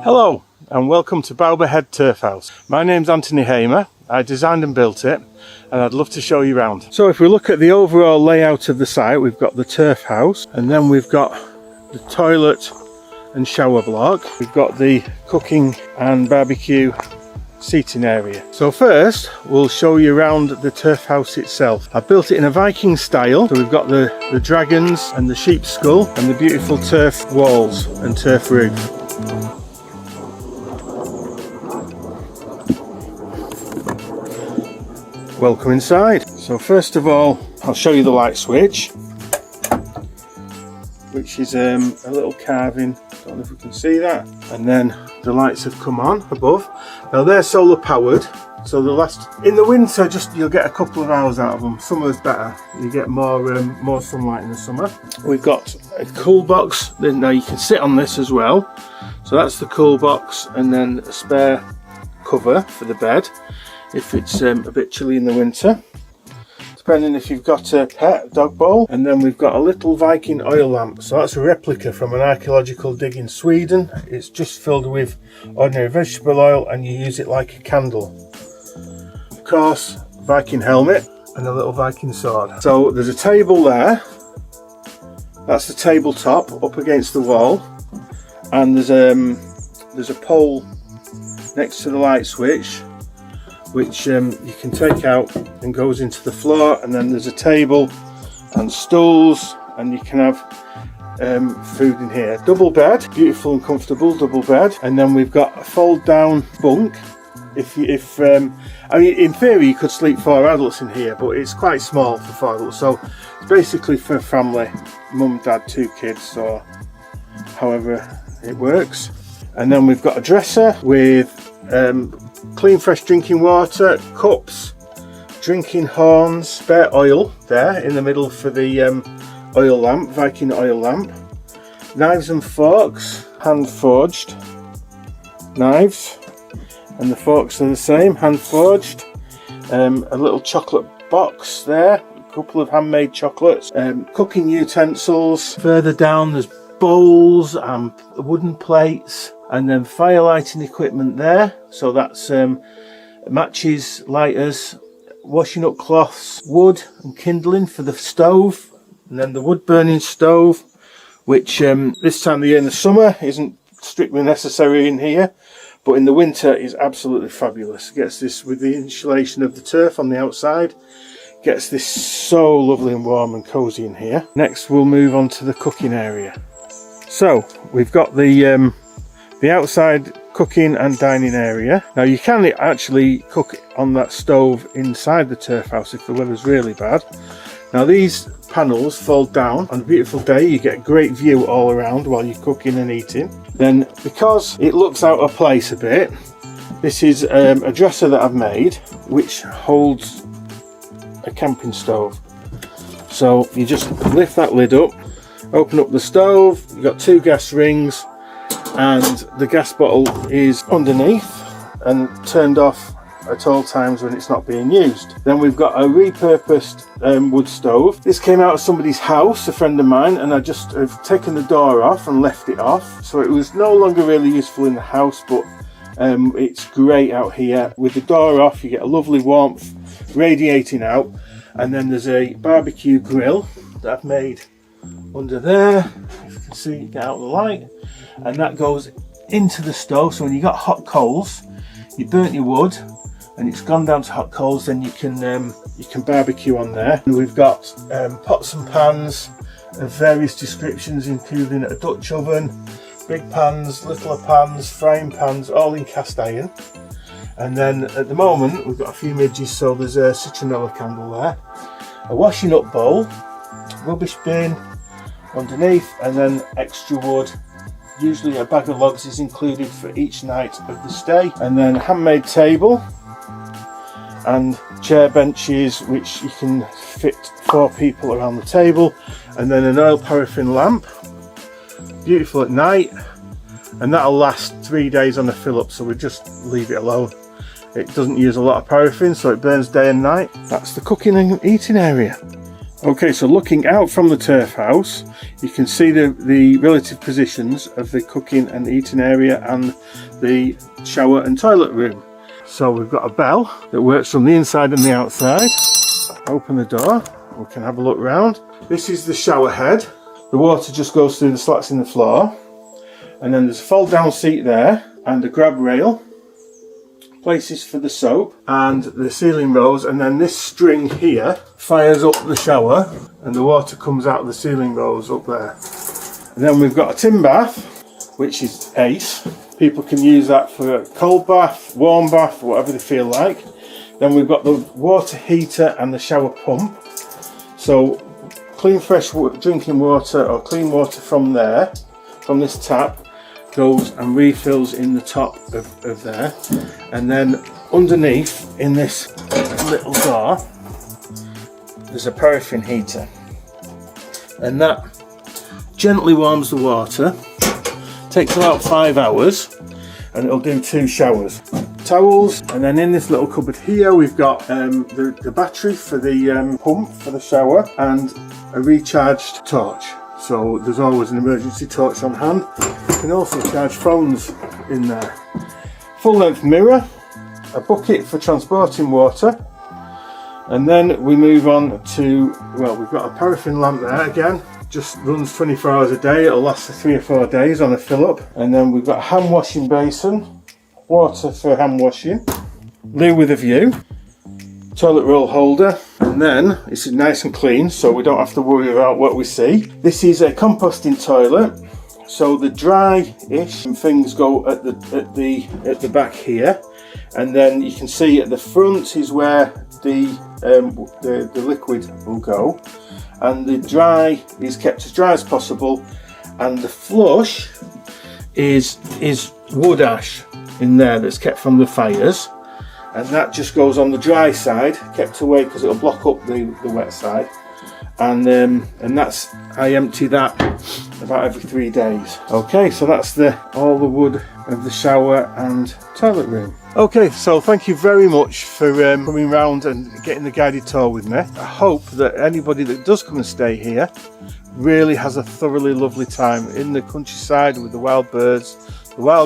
Hello and welcome to Icelandic Turf House. My name's Anthony Hamer. I designed and built it and I'd love to show you around. So if we look at the overall layout of the site, we've got the turf house and then we've got the toilet and shower block. We've got the cooking and barbecue seating area. So first we'll show you around the turf house itself. I built it in a Viking style, so we've got the dragons and the sheep's skull and the beautiful turf walls and turf roof. Welcome inside. So first of all I'll show you the light switch, which is a little carving. Don't know if we can see that. And then the lights have come on above. Now they're solar powered, so they'll last in the winter. You'll get a couple of hours out of them. Summer's better. You get more sunlight in the summer. We've got a cool box. Now you can sit on this as well. So that's the cool box, and then a spare cover for the bed if it's a bit chilly in the winter, depending if you've got a pet dog bowl. And then we've got a little Viking oil lamp. So that's a replica from an archaeological dig in Sweden. It's just filled with ordinary vegetable oil and you use it like a candle. Of course, Viking helmet and a little Viking sword. So there's a table there. That's the tabletop up against the wall, and there's a pole next to the light switch, which you can take out and goes into the floor. And then there's a table and stools, and you can have food in here. Double bed, beautiful and comfortable double bed. And then we've got a fold down bunk. I mean, in theory you could sleep 4 adults in here, but it's quite small for 4 adults, so it's basically for family, mum, dad, 2 kids, or however it works. And then we've got a dresser with clean fresh drinking water, cups, drinking horns, spare oil there in the middle for the oil lamp, Viking oil lamp, knives and forks, hand forged knives, and the forks are the same, hand forged. A little chocolate box there, a couple of handmade chocolates, cooking utensils. Further down there's bowls and wooden plates, and then fire lighting equipment there. So that's matches, lighters, washing up cloths, wood and kindling for the stove, and then the wood burning stove, which this time of the year in the summer isn't strictly necessary in here, but in the winter is absolutely fabulous. It gets this, with the insulation of the turf on the outside, gets this so lovely and warm and cozy in here. Next we'll move on to the cooking area. So we've got the outside cooking and dining area. Now you can actually cook on that stove inside the turf house if the weather's really bad. Now these panels fold down. On a beautiful day you get a great view all around while you're cooking and eating. Then, because it looks out of place a bit, this is a dresser that I've made which holds a camping stove. So you just lift that lid up, open up the stove, you've got 2 gas rings, and the gas bottle is underneath and turned off at all times when it's not being used. Then we've got a repurposed wood stove. This came out of somebody's house, a friend of mine, and I just have taken the door off and left it off, so it was no longer really useful in the house, but it's great out here. With the door off you get a lovely warmth radiating out. And then there's a barbecue grill that I've made under there, if you can see, get out the light, and that goes into the stove. So when you got hot coals, you burnt your wood and it's gone down to hot coals, then you can barbecue on there. And we've got pots and pans of various descriptions, including a Dutch oven, big pans, littler pans, frying pans, all in cast iron. And then at the moment we've got a few midges, so there's a citronella candle there, a washing up bowl, rubbish bin underneath, and then extra wood. Usually a bag of logs is included for each night of the stay. And then a handmade table and chair benches which you can fit 4 people around the table, and then an oil paraffin lamp, beautiful at night, and that'll last 3 days on a fill up, so we just leave it alone. It doesn't use a lot of paraffin, so it burns day and night. That's the cooking and eating area. Okay, so looking out from the turf house, you can see the relative positions of the cooking and eating area and the shower and toilet room. So we've got a bell that works from the inside and the outside. Open the door, we can have a look round. This is the shower head. The water just goes through the slats in the floor. And then there's a fold down seat there and a grab rail. Places for the soap and the ceiling rose, and then this string here fires up the shower and the water comes out of the ceiling rose up there. And then we've got a tin bath, which is ace. People can use that for a cold bath, warm bath, whatever they feel like. Then we've got the water heater and the shower pump. So clean fresh drinking water or clean water from there, from this tap, goes and refills in the top of there, and then underneath in this little door there's a paraffin heater, and that gently warms the water. Takes about 5 hours and it'll do 2 showers. Towels, and then in this little cupboard here we've got the battery for the pump for the shower and a recharged torch. So there's always an emergency torch on hand. You can also charge phones in there. Full length mirror, a bucket for transporting water, and then we move on to, well, we've got a paraffin lamp there again, just runs 24 hours a day, it'll last for 3 or 4 days on a fill up. And then we've got a hand washing basin, water for hand washing, loo with a view, toilet roll holder, and then it's nice and clean so we don't have to worry about what we see. This is a composting toilet, so the dry-ish things go at the back here, and then you can see at the front is where the liquid will go, and the dry is kept as dry as possible, and the flush is wood ash in there that's kept from the fires. And that just goes on the dry side, kept away because it'll block up the wet side. And that's, I empty that about every 3 days. Okay, so that's all the wood of the shower and toilet room. Okay, so thank you very much for coming round and getting the guided tour with me. I hope that anybody that does come and stay here really has a thoroughly lovely time in the countryside with the wild birds, the wild